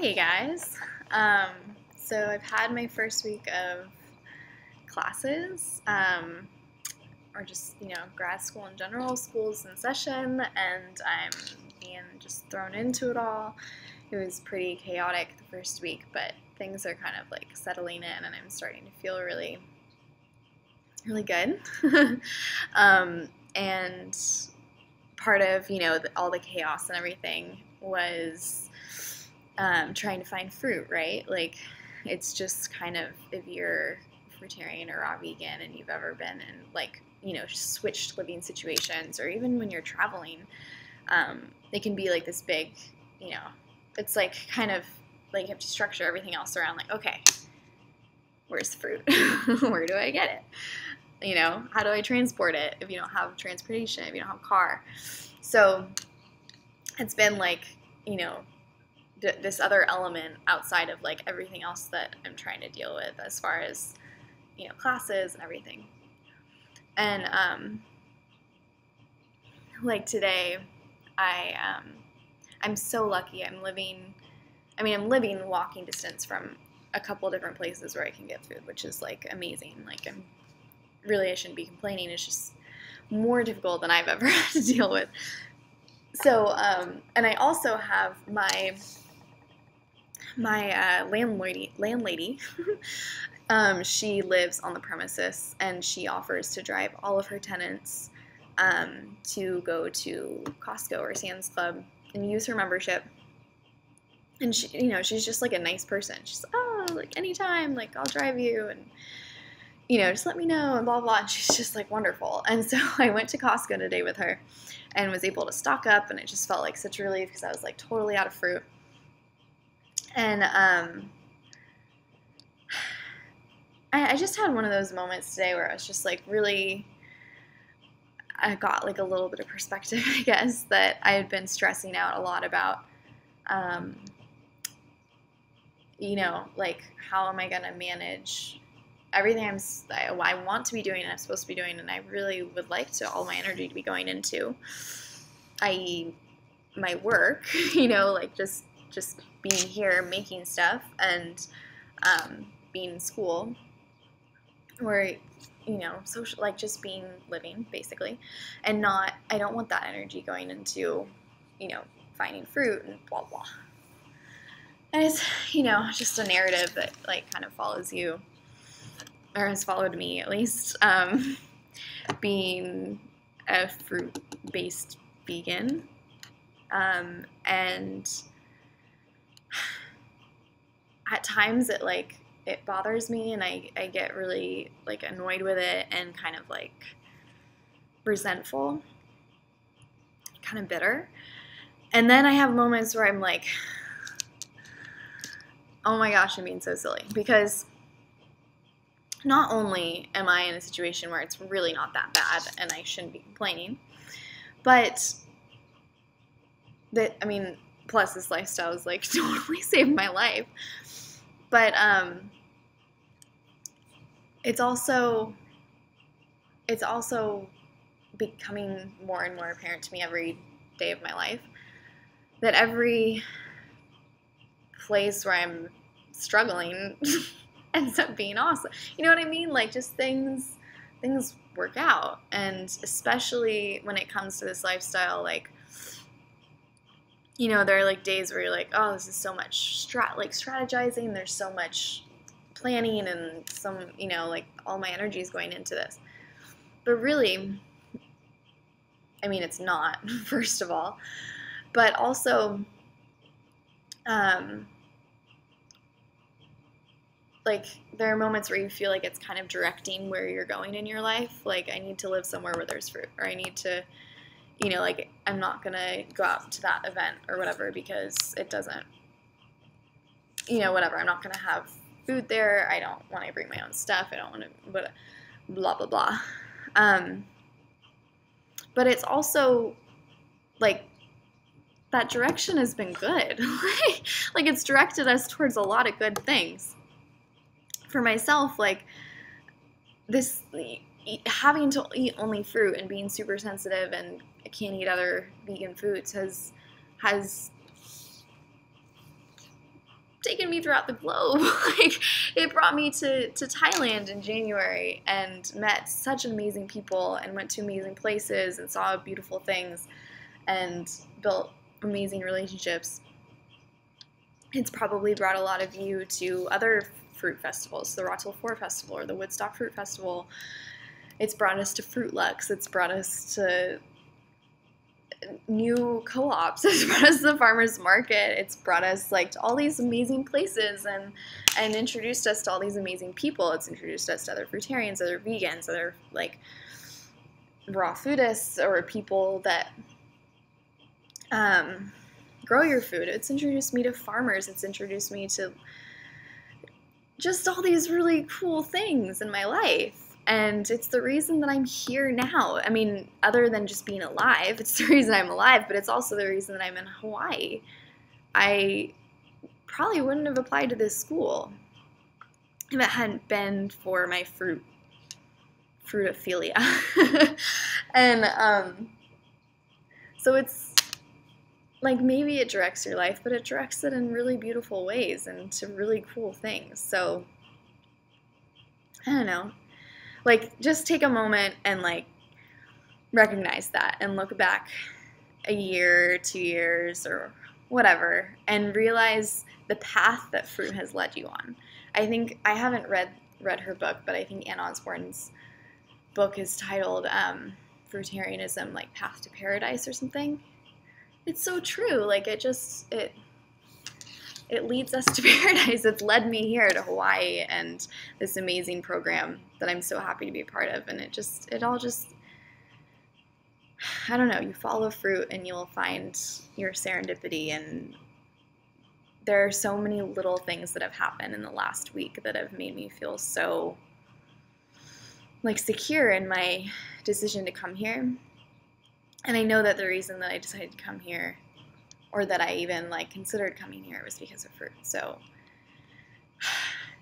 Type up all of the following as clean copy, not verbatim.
Hey guys. So I've had my first week of classes, or just, grad school in general. School's in session, and I'm being just thrown into it all. It was pretty chaotic the first week, but things are kind of like settling in, and I'm starting to feel really, really good. And part of, all the chaos and everything was trying to find fruit, right? Like, it's just kind of, if you're fruitarian or raw vegan and you've ever been in, like, switched living situations, or even when you're traveling, it can be like this big, it's like kind of like you have to structure everything else around, like, okay, where's the fruit? Where do I get it? How do I transport it if you don't have transportation, if you don't have a car? So it's been like, this other element outside of like everything else that I'm trying to deal with as far as, classes and everything. And like today, I'm so lucky. I'm living walking distance from a couple different places where I can get food, which is like amazing. Like, I shouldn't be complaining. It's just more difficult than I've ever had to deal with. So, and I also have my landlady, she lives on the premises, and she offers to drive all of her tenants to go to Costco or Sam's Club and use her membership. And she, she's just like a nice person. She's like, anytime, like, I'll drive you, and just let me know, and blah blah. And she's just like wonderful. And so I went to Costco today with her and was able to stock up, and it just felt like such a relief because I was like totally out of fruit. And I just had one of those moments today where I was just like really, I got like a little bit of perspective, I guess, that I had been stressing out a lot about, like, how am I going to manage everything I want to be doing and I'm supposed to be doing, and I really would like to all my energy to be going into, i.e. my work, like just being here making stuff, and being in school, or social, like just living basically, and I don't want that energy going into finding fruit and blah blah. And it's just a narrative that like kind of follows you, or has followed me at least, being a fruit-based vegan, and at times it bothers me, and I get really like annoyed with it and kind of like resentful, kind of bitter. And then I have moments where I'm like, oh my gosh, I'm being so silly, because not only am I in a situation where it's really not that bad and I shouldn't be complaining, but plus this lifestyle is like totally saved my life. But it's also becoming more and more apparent to me every day of my life that every place where I'm struggling ends up being awesome. You know what I mean? Like, just things work out. And especially when it comes to this lifestyle, like, there are like days where you're like, oh, this is so much strategizing, there's so much planning, and some, like, all my energy is going into this. But really, it's not, first of all. But also, like, there are moments where you feel like it's kind of directing where you're going in your life. Like, I need to live somewhere where there's fruit, or I need to, like, I'm not going to go out to that event or whatever because it doesn't, whatever. I'm not going to have food there. I don't want to bring my own stuff. I don't want to, blah, blah, blah. But it's also, like, that direction has been good. Like, it's directed us towards a lot of good things. For myself, like, this, having to eat only fruit and being super sensitive and I can't eat other vegan foods has taken me throughout the globe. Like, it brought me to Thailand in January and met such amazing people and went to amazing places and saw beautiful things and built amazing relationships. It's probably brought a lot of you to other fruit festivals, the Rotterdam 4 Festival or the Woodstock Fruit Festival. It's brought us to Fruit Lux. It's brought us to new co-ops. It's brought us to the farmers market. It's brought us like to all these amazing places and introduced us to all these amazing people. It's introduced us to other fruitarians, other vegans, other like raw foodists, or people that grow your food. It's introduced me to farmers. It's introduced me to just all these really cool things in my life. And it's the reason that I'm here now. I mean, other than just being alive, it's the reason I'm alive, but it's also the reason that I'm in Hawaii. I probably wouldn't have applied to this school if it hadn't been for my fruitophilia. And so it's like, maybe it directs your life, but it directs it in really beautiful ways and to really cool things. So I don't know. Like, just take a moment and, like, recognize that and look back a year, 2 years, or whatever, and realize the path that fruit has led you on. I think, I haven't read her book, but I think Ann Osborne's book is titled Fruitarianism, like, Path to Paradise or something. It's so true. Like, it leads us to paradise. It's led me here to Hawaii and this amazing program that I'm so happy to be a part of. And it all just, I don't know, you follow fruit and you'll find your serendipity. And there are so many little things that have happened in the last week that have made me feel so, like, secure in my decision to come here. And I know that the reason that I decided to come here, or that I even, like, considered coming here, was because of fruit. So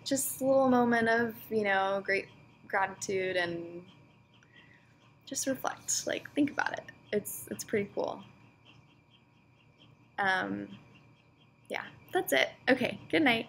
just a little moment of, you know, great gratitude, and just reflect, like, think about it. It's pretty cool. Yeah, that's it. Okay, good night.